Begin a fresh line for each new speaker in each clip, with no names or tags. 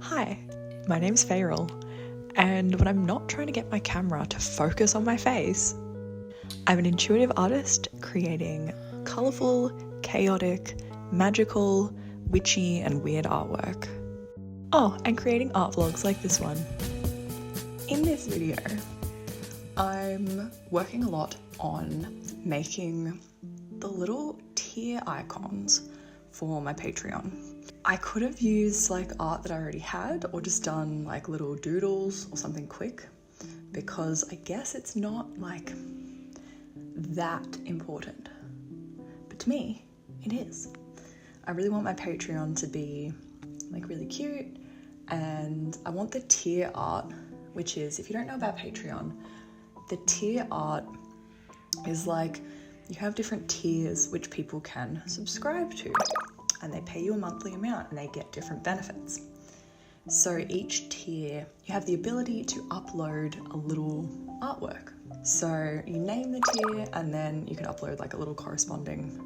Hi, my name's Fayril, and when I'm not trying to get my camera to focus on my face, I'm an intuitive artist creating colourful, chaotic, magical, witchy, and weird artwork. Oh, and creating art vlogs like this one. In this video, I'm working a lot on making the little tier icons for my Patreon. I could have used like art that I already had or just done like little doodles or something quick, because I guess it's not like that important. But to me, it is. I really want my Patreon to be like really cute, and I want the tier art, which is, if you don't know about Patreon, the tier art is like you have different tiers which people can subscribe to, and they pay you a monthly amount and they get different benefits. So each tier, you have the ability to upload a little artwork. So you name the tier and then you can upload like a little corresponding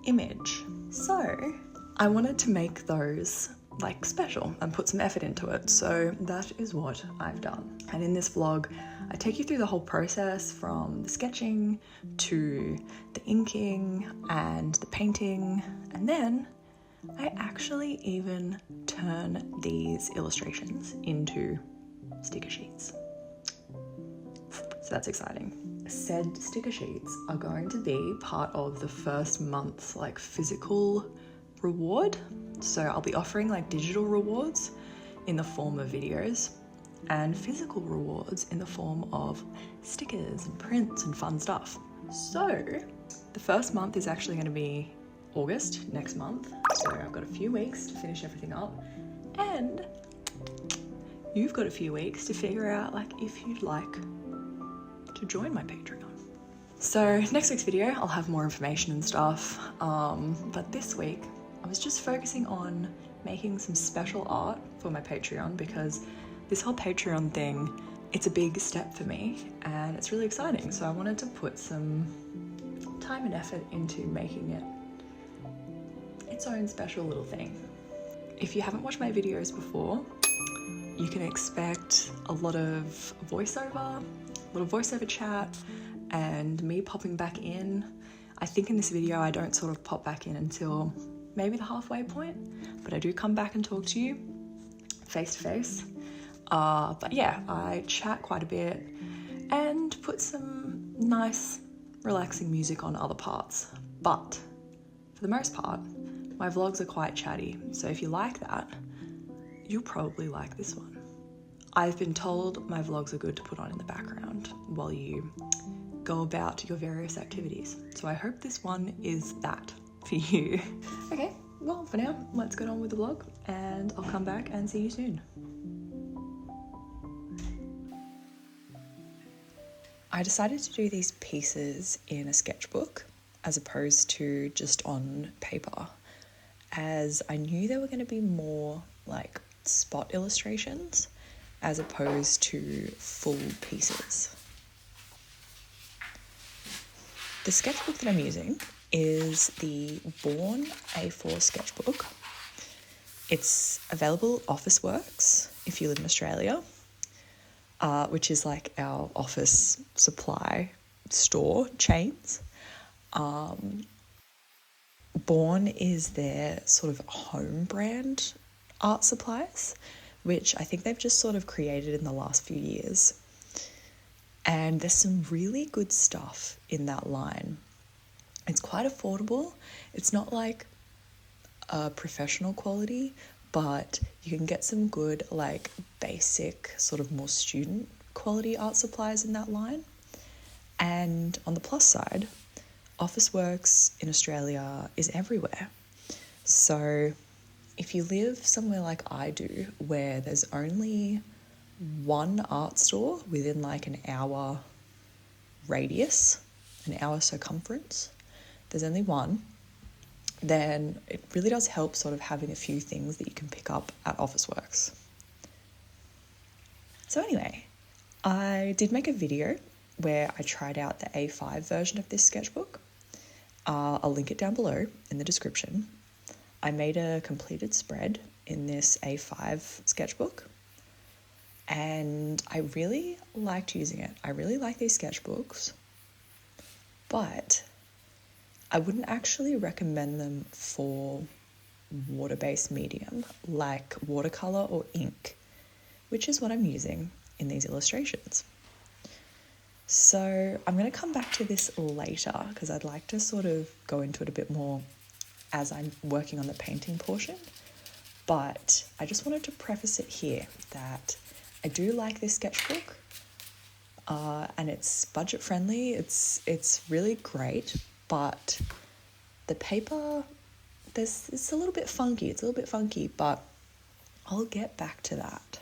image. So I wanted to make those like special and put some effort into it. So that is what I've done. And in this vlog, I take you through the whole process from the sketching to the inking and the painting, and then I actually even turn these illustrations into sticker sheets. So that's exciting. Said sticker sheets are going to be part of the first month's like physical reward. So I'll be offering like digital rewards in the form of videos and physical rewards in the form of stickers and prints and fun stuff. So the first month is actually going to be August, next month. So I've got a few weeks to finish everything up, and you've got a few weeks to figure out like if you'd like to join my Patreon. So next week's video, I'll have more information and stuff. But this week, I was just focusing on making some special art for my Patreon, because this whole Patreon thing, it's a big step for me and it's really exciting. So I wanted to put some time and effort into making it its own special little thing. If you haven't watched my videos before, you can expect a lot of voiceover chat and me popping back in. I think in this video I don't sort of pop back in until maybe the halfway point, but I do come back and talk to you face to face. But yeah, I chat quite a bit and put some nice relaxing music on other parts. But for the most part, my vlogs are quite chatty, so if you like that, you'll probably like this one. I've been told my vlogs are good to put on in the background while you go about your various activities. So I hope this one is that for you. Okay, well for now, let's get on with the vlog and I'll come back and see you soon. I decided to do these pieces in a sketchbook as opposed to just on paper, as I knew there were going to be more like spot illustrations as opposed to full pieces. The sketchbook that I'm using is the Born A4 sketchbook. It's available at Officeworks if you live in Australia, which is like our office supply store chains. Born is their sort of home brand art supplies, which I think they've just sort of created in the last few years. And there's some really good stuff in that line. It's quite affordable. It's not like a professional quality, but you can get some good like basic sort of more student quality art supplies in that line. And on the plus side, Officeworks in Australia is everywhere. So if you live somewhere like I do, where there's only one art store within like an hour radius, an hour circumference, there's only one, then it really does help sort of having a few things that you can pick up at Officeworks. So anyway, I did make a video where I tried out the A5 version of this sketchbook. I'll link it down below in the description. I made a completed spread in this A5 sketchbook, and I really liked using it. I really like these sketchbooks, but I wouldn't actually recommend them for water-based medium like watercolor or ink, which is what I'm using in these illustrations. So I'm going to come back to this later because I'd like to sort of go into it a bit more as I'm working on the painting portion. But I just wanted to preface it here that I do like this sketchbook, and it's budget friendly. It's really great, but the paper, it's a little bit funky. It's a little bit funky, but I'll get back to that.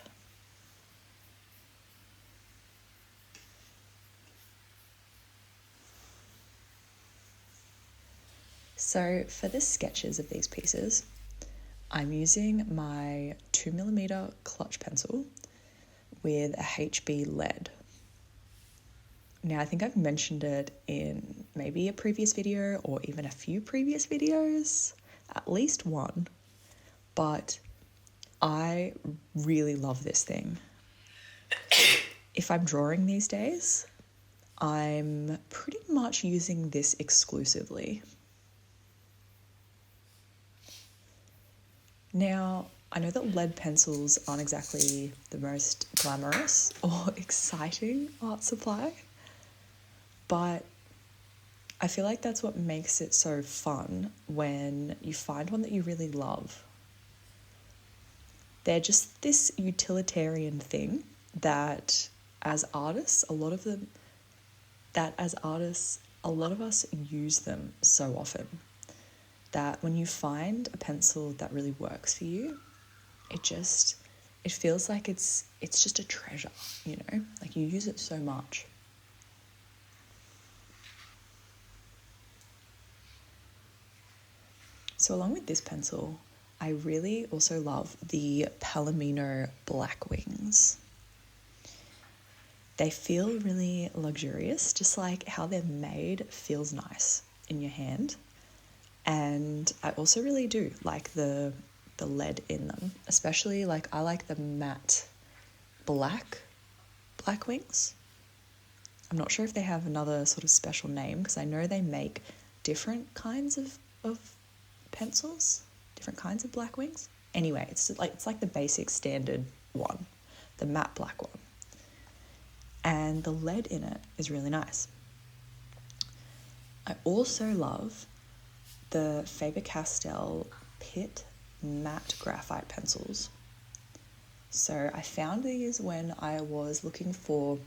So for the sketches of these pieces, I'm using my 2mm clutch pencil with a HB lead. Now, I think I've mentioned it in maybe a previous video or even a few previous videos, at least one, but I really love this thing. If I'm drawing these days, I'm pretty much using this exclusively. Now, I know that lead pencils aren't exactly the most glamorous or exciting art supply, but I feel like that's what makes it so fun when you find one that you really love. They're just this utilitarian thing that as artists, a lot of us use them so often that when you find a pencil that really works for you, it feels like it's just a treasure, you know? Like you use it so much. So along with this pencil, I really also love the Palomino Black Wings. They feel really luxurious, just like how they're made feels nice in your hand. And I also really do like the lead in them, especially like I like the matte black wings. I'm not sure if they have another sort of special name because I know they make different kinds of pencils, different kinds of black wings. Anyway, it's like the basic standard one, the matte black one. And the lead in it is really nice. I also love the Faber-Castell Pitt matte graphite pencils. So I found these when I was looking for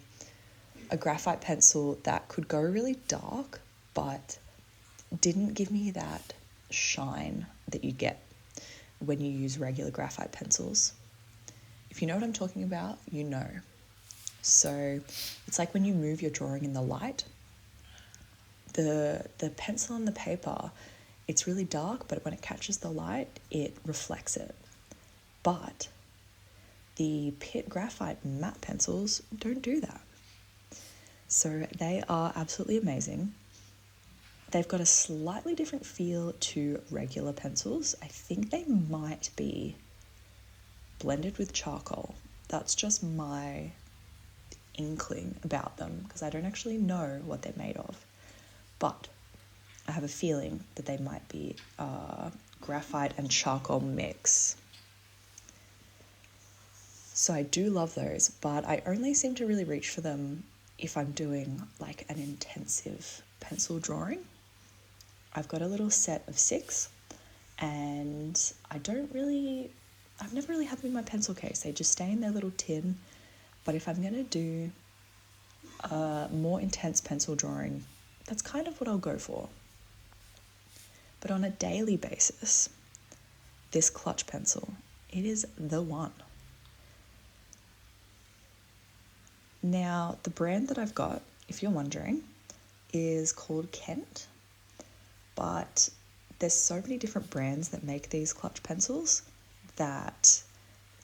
a graphite pencil that could go really dark but didn't give me that shine that you get when you use regular graphite pencils. If you know what I'm talking about, you know. So it's like when you move your drawing in the light, the pencil and the paper, it's really dark, but when it catches the light, it reflects it. But the Pitt graphite matte pencils don't do that. So they are absolutely amazing. They've got a slightly different feel to regular pencils. I think they might be blended with charcoal. That's just my inkling about them because I don't actually know what they're made of. But I have a feeling that they might be graphite and charcoal mix. So I do love those, but I only seem to really reach for them if I'm doing like an intensive pencil drawing. I've got a little set of 6 and I've never really had them in my pencil case. They just stay in their little tin. But if I'm going to do a more intense pencil drawing, that's kind of what I'll go for. But on a daily basis, this clutch pencil, it is the one. Now, the brand that I've got, if you're wondering, is called Kent. But there's so many different brands that make these clutch pencils that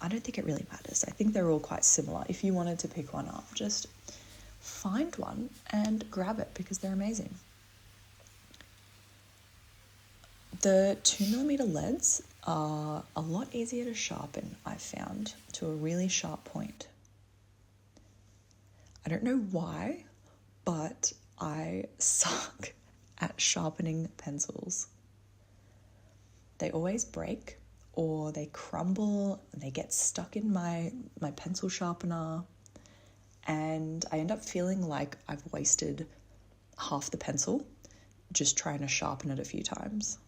I don't think it really matters. I think they're all quite similar. If you wanted to pick one up, just find one and grab it because they're amazing. The 2mm leads, are a lot easier to sharpen, I've found, to a really sharp point. I don't know why, but I suck at sharpening pencils. They always break, or they crumble, and they get stuck in my pencil sharpener, and I end up feeling like I've wasted half the pencil just trying to sharpen it a few times.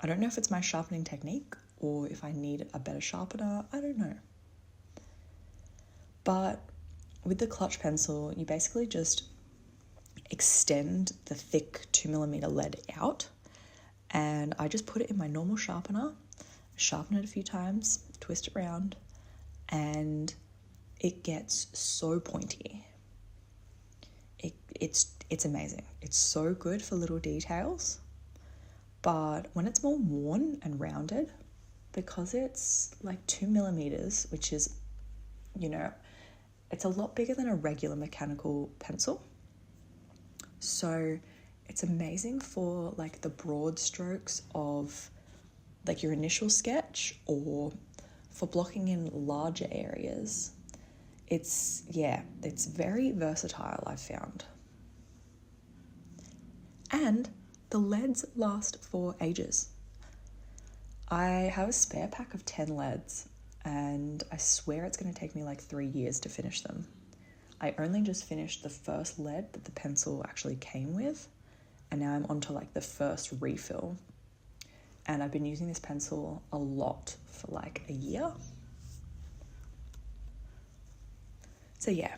I don't know if it's my sharpening technique or if I need a better sharpener, I don't know. But with the clutch pencil, you basically just extend the thick 2mm lead out, and I just put it in my normal sharpener, sharpen it a few times, twist it around, and it gets so pointy. It's amazing. It's so good for little details, but when it's more worn and rounded, because it's like 2mm, which is, it's a lot bigger than a regular mechanical pencil. So it's amazing for like the broad strokes of like your initial sketch, or for blocking in larger areas. It's very versatile, I've found. And the leads last for ages. I have a spare pack of 10 leads, and I swear it's going to take me like 3 years to finish them. I only just finished the first lead that the pencil actually came with, and now I'm on to like the first refill. And I've been using this pencil a lot for like a year. So yeah,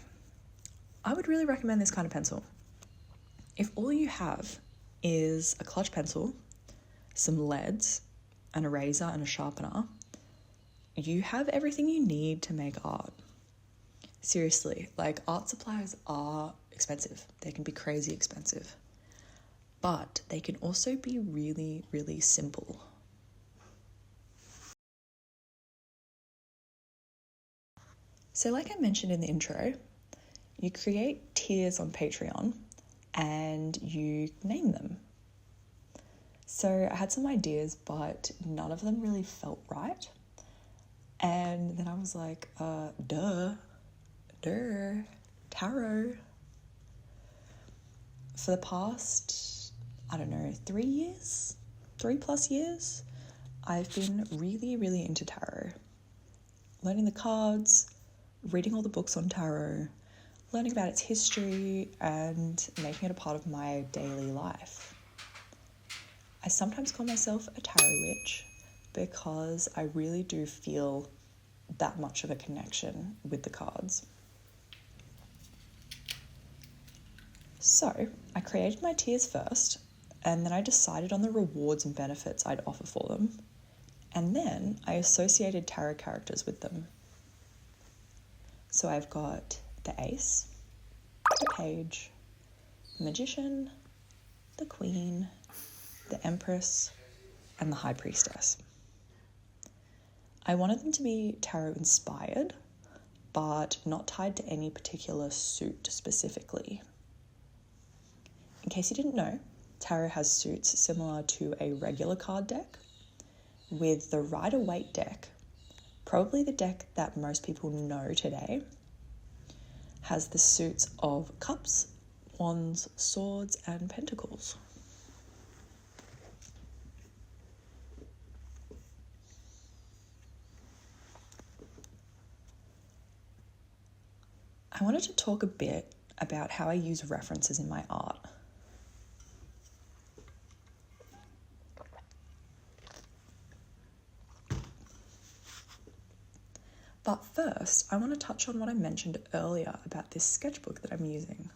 I would really recommend this kind of pencil. If all you have is a clutch pencil, some leads, an eraser and a sharpener, you have everything you need to make art. Seriously, like art supplies are expensive. They can be crazy expensive, but they can also be really, really simple. So like I mentioned in the intro, you create tiers on Patreon and you name them. So I had some ideas, but none of them really felt right. And then I was like, tarot. For the past, 3+ years, I've been really, really into tarot. Learning the cards, reading all the books on tarot, learning about its history, and making it a part of my daily life. I sometimes call myself a tarot witch because I really do feel that much of a connection with the cards. So I created my tiers first, and then I decided on the rewards and benefits I'd offer for them, and then I associated tarot characters with them. So I've got the Ace, the Page, the Magician, the Queen, the Empress, and the High Priestess. I wanted them to be tarot inspired, but not tied to any particular suit specifically. In case you didn't know, tarot has suits similar to a regular card deck, with the Rider-Waite deck, probably the deck that most people know today, has the suits of cups, wands, swords, and pentacles. I wanted to talk a bit about how I use references in my art. But first, I want to touch on what I mentioned earlier about this sketchbook that I'm using.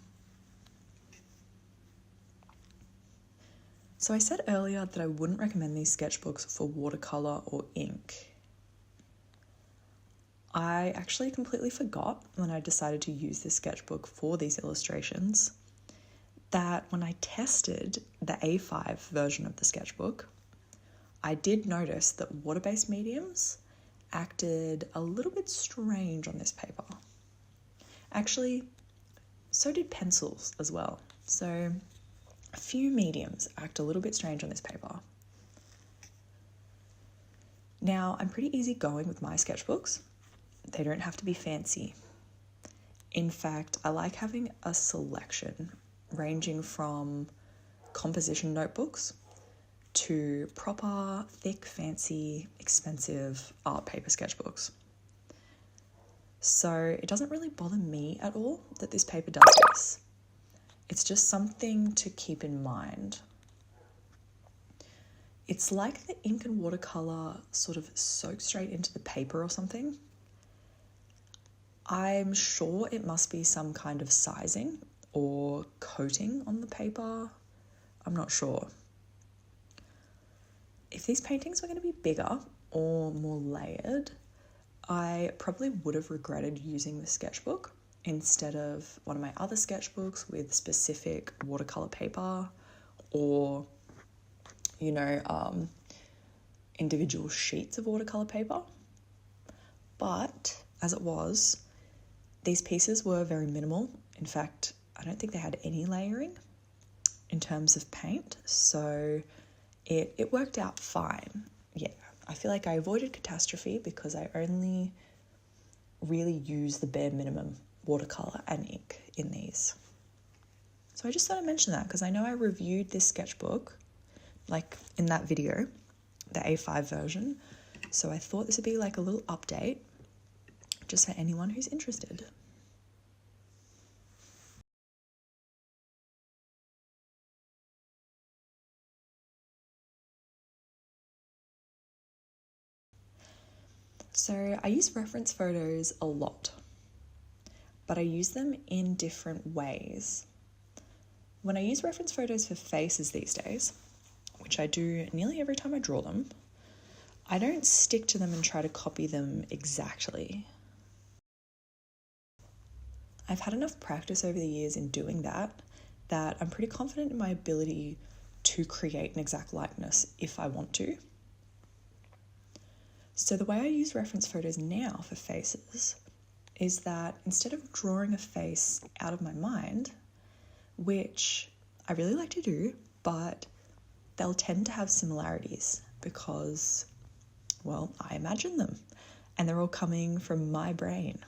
So I said earlier that I wouldn't recommend these sketchbooks for watercolor or ink. I actually completely forgot when I decided to use this sketchbook for these illustrations that when I tested the A5 version of the sketchbook, I did notice that water-based mediums acted a little bit strange on this paper. Actually, so did pencils as well. So a few mediums act a little bit strange on this paper. Now, I'm pretty easygoing with my sketchbooks. They don't have to be fancy. In fact, I like having a selection ranging from composition notebooks to proper, thick, fancy, expensive art paper sketchbooks. So it doesn't really bother me at all that this paper does this. It's just something to keep in mind. It's like the ink and watercolour sort of soak straight into the paper or something. I'm sure it must be some kind of sizing or coating on the paper. I'm not sure. If these paintings were going to be bigger or more layered, I probably would have regretted using the sketchbook instead of one of my other sketchbooks with specific watercolour paper or, individual sheets of watercolour paper. But as it was, these pieces were very minimal. In fact, I don't think they had any layering in terms of paint, so it worked out fine. Yeah, I feel like I avoided catastrophe because I only really used the bare minimum watercolour and ink in these. So I just thought I'd mention that because I know I reviewed this sketchbook like in that video, the A5 version, so I thought this would be like a little update just for anyone who's interested. So I use reference photos a lot, but I use them in different ways. When I use reference photos for faces these days, which I do nearly every time I draw them, I don't stick to them and try to copy them exactly. I've had enough practice over the years in doing that I'm pretty confident in my ability to create an exact likeness if I want to. So the way I use reference photos now for faces is that instead of drawing a face out of my mind, which I really like to do, but they'll tend to have similarities because, well, I imagine them and they're all coming from my brain.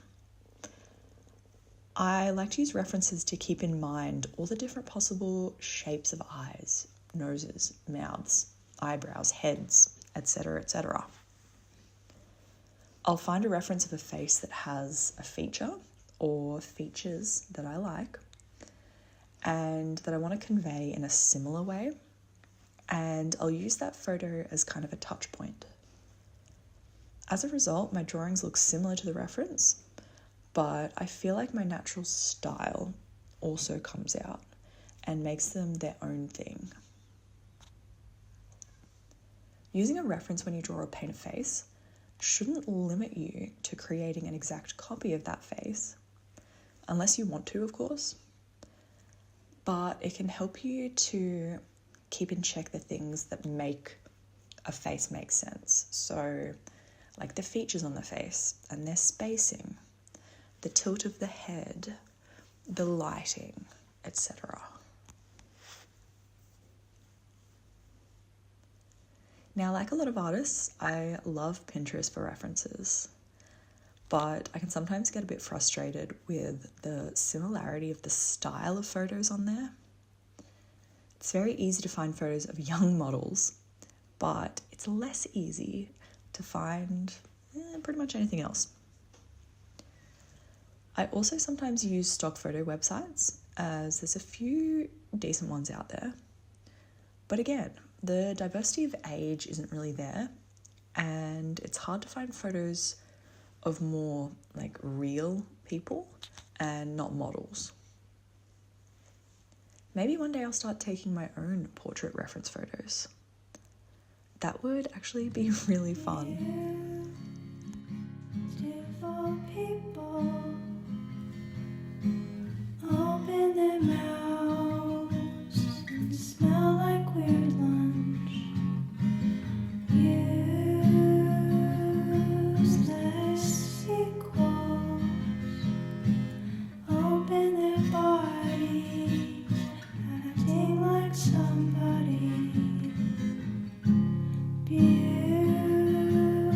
I like to use references to keep in mind all the different possible shapes of eyes, noses, mouths, eyebrows, heads, etc., etc. I'll find a reference of a face that has a feature or features that I like and that I want to convey in a similar way, and I'll use that photo as kind of a touch point. As a result, my drawings look similar to the reference, but I feel like my natural style also comes out and makes them their own thing. Using a reference when you draw or paint a face shouldn't limit you to creating an exact copy of that face, unless you want to, of course, but it can help you to keep in check the things that make a face make sense. So, like the features on the face and their spacing, the tilt of the head, the lighting, etc. Now, like a lot of artists, I love Pinterest for references, but I can sometimes get a bit frustrated with the similarity of the style of photos on there. It's very easy to find photos of young models, but it's less easy to find pretty much anything else. I also sometimes use stock photo websites, as there's a few decent ones out there. But again, the diversity of age isn't really there, and it's hard to find photos of more like real people and not models. Maybe one day I'll start taking my own portrait reference photos. That would actually be really fun. People open their mouths and smell like weird lunch. Useless sequels open their bodies, acting like somebody beautiful.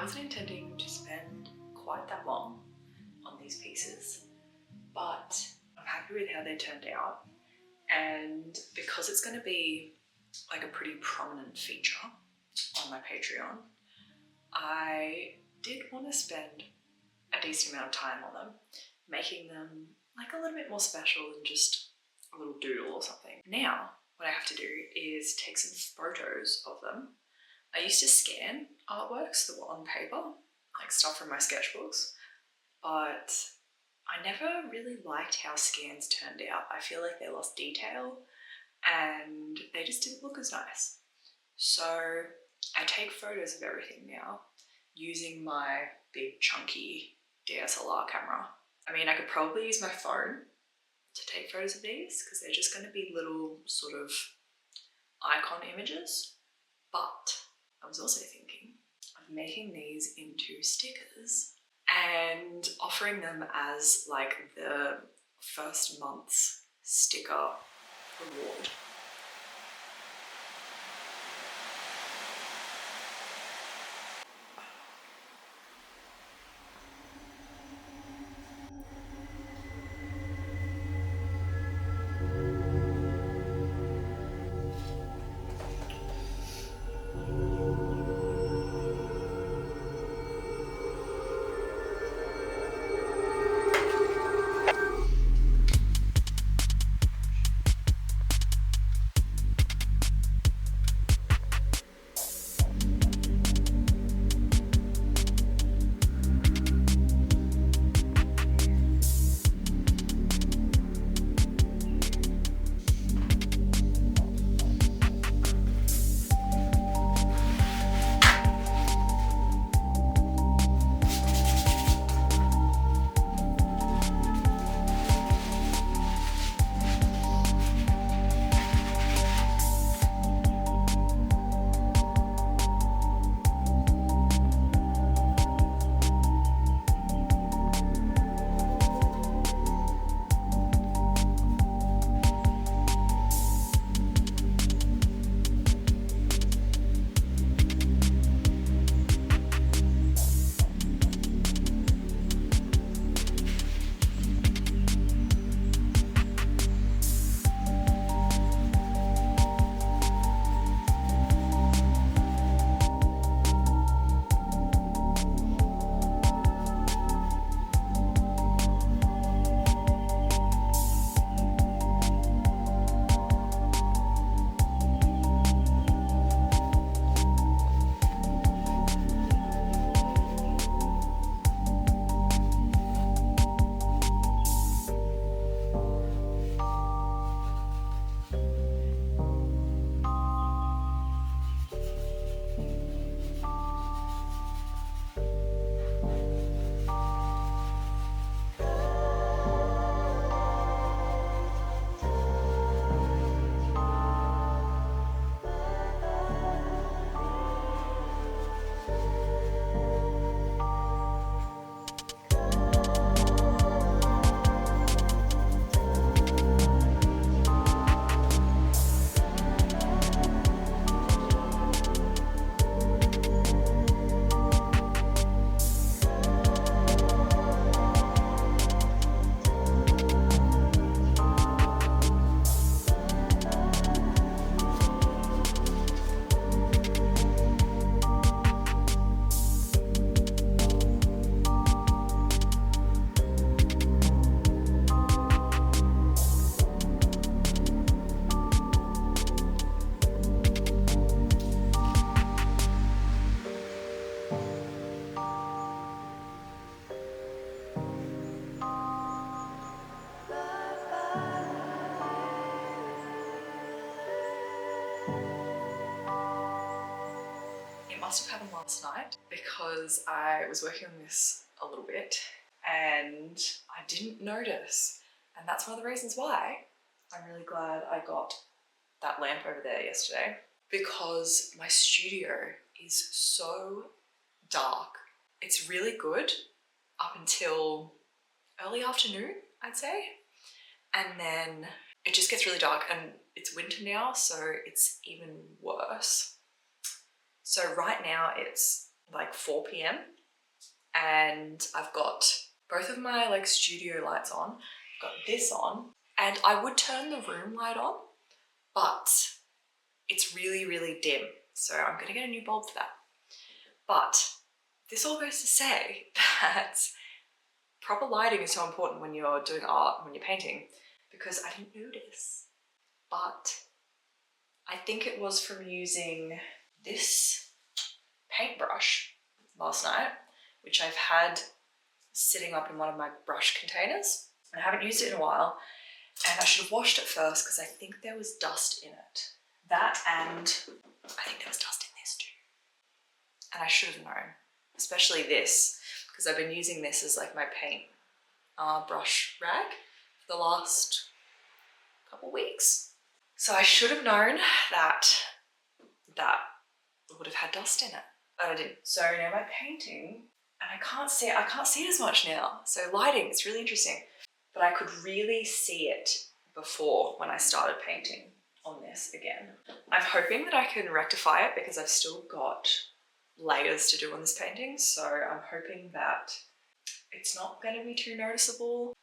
wasn't intending to spend quite that long on these pieces, but I'm happy with how they turned out. And because it's going to be like a pretty prominent feature on my Patreon, I did want to spend a decent amount of time on them, making them like a little bit more special than just a little doodle or something. Now, what I have to do is take some photos of them. I used to scan artworks that were on paper, like stuff from my sketchbooks, but I never really liked how scans turned out. I feel like they lost detail and they just didn't look as nice. So I take photos of everything now using my big chunky DSLR camera. I mean, I could probably use my phone to take photos of these because they're just going to be little sort of icon images, but I was also thinking of making these into stickers and offering them as like the first month's sticker reward. Must have happened last night because I was working on this a little bit and I didn't notice, and that's one of the reasons why I'm really glad I got that lamp over there yesterday, because my studio is so dark. It's really good up until early afternoon, I'd say, and then it just gets really dark, and it's winter now, so it's even worse. So right now it's like 4 p.m. and I've got both of my like studio lights on, I've got this on, and I would turn the room light on, but it's really, really dim. So I'm gonna get a new bulb for that. But this all goes to say that proper lighting is so important when you're doing art, when you're painting, because I didn't notice, but I think it was from using this paintbrush last night, which I've had sitting up in one of my brush containers. I haven't used it in a while, and I should have washed it first because I think there was dust in it. That, and I think there was dust in this too. And I should have known, especially this, because I've been using this as like my paint brush rag for the last couple weeks. So I should have known that that would have had dust in it, but I didn't. So now my painting, and I can't see it as much now. So lighting, it's really interesting, but I could really see it before when I started painting on this again. I'm hoping that I can rectify it because I've still got layers to do on this painting. So I'm hoping that it's not going to be too noticeable.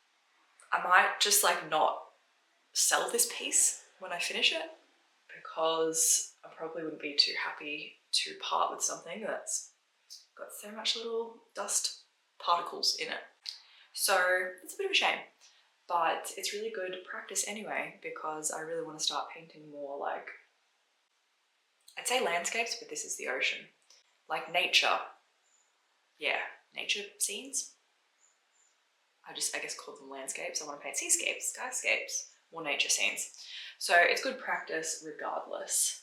I might just like not sell this piece when I finish it because I probably wouldn't be too happy to part with something that's got so much little dust particles in it. So it's a bit of a shame, but it's really good practice anyway because I really want to start painting more like, I'd say landscapes, but this is the ocean. Like nature. Yeah, nature scenes. I guess call them landscapes. I want to paint seascapes, skyscapes, more nature scenes. So it's good practice regardless.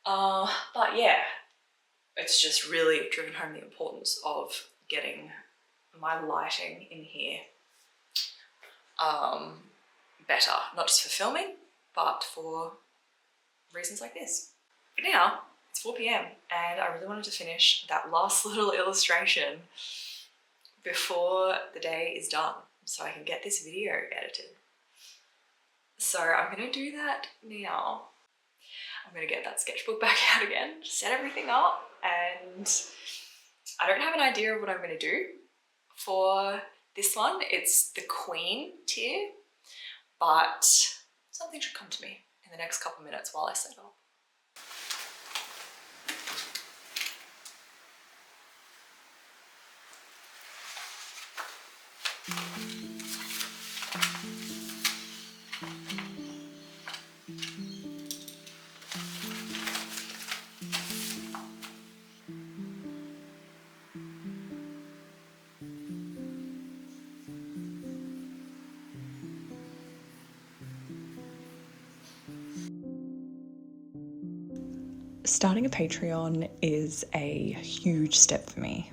But yeah, it's just really driven home the importance of getting my lighting in here better, not just for filming, but for reasons like this. But now it's 4 p.m. and I really wanted to finish that last little illustration before the day is done so I can get this video edited. So I'm gonna do that now. I'm gonna get that sketchbook back out again, set everything up, and I don't have an idea of what I'm gonna do for this one. It's the Queen tier, but something should come to me in the next couple minutes while I set up. Starting a Patreon is a huge step for me.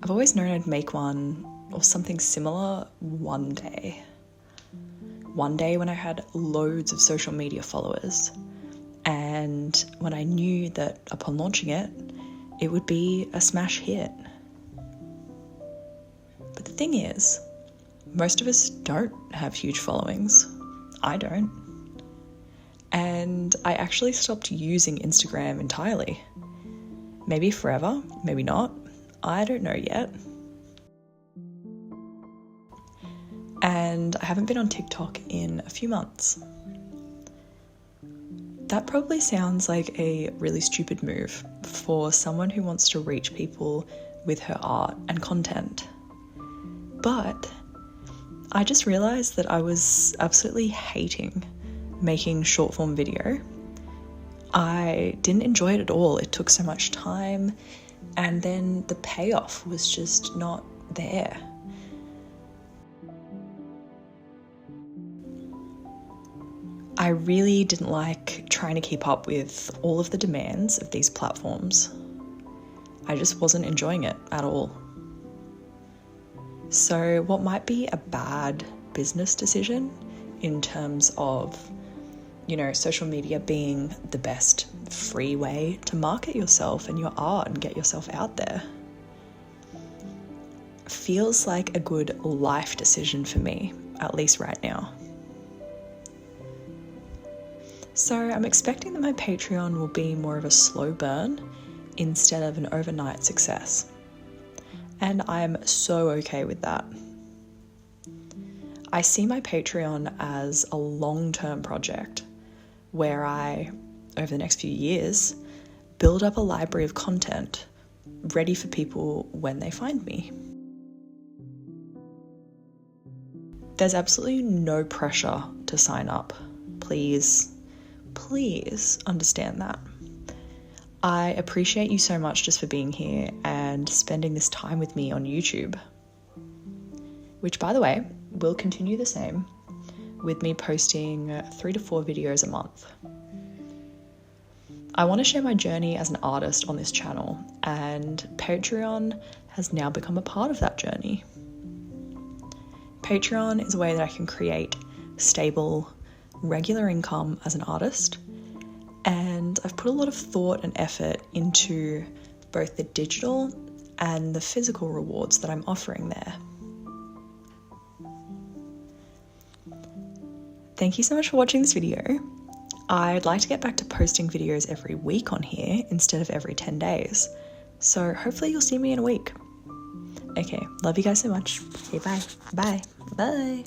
I've always known I'd make one or something similar one day. One day when I had loads of social media followers, and when I knew that upon launching it, it would be a smash hit. But the thing is, most of us don't have huge followings. I don't. And I actually stopped using Instagram entirely. Maybe forever, maybe not. I don't know yet. And I haven't been on TikTok in a few months. That probably sounds like a really stupid move for someone who wants to reach people with her art and content. But I just realized that I was absolutely hating making short form video. I didn't enjoy it at all. It took so much time, and then the payoff was just not there. I really didn't like trying to keep up with all of the demands of these platforms. I just wasn't enjoying it at all. So what might be a bad business decision in terms of, social media being the best free way to market yourself and your art and get yourself out there, feels like a good life decision for me, at least right now. So I'm expecting that my Patreon will be more of a slow burn instead of an overnight success. And I'm so okay with that. I see my Patreon as a long-term project where I, over the next few years, build up a library of content ready for people when they find me. There's absolutely no pressure to sign up. Please understand that. I appreciate you so much just for being here and spending this time with me on YouTube, which, by the way, will continue the same with me posting 3 to 4 videos a month. I want to share my journey as an artist on this channel, and Patreon has now become a part of that journey. Patreon is a way that I can create stable, regular income as an artist, and I've put a lot of thought and effort into both the digital and the physical rewards that I'm offering there. Thank you so much for watching this video. I'd like to get back to posting videos every week on here instead of every 10 days. So hopefully you'll see me in a week. Okay, love you guys so much. Okay, bye. Bye. Bye.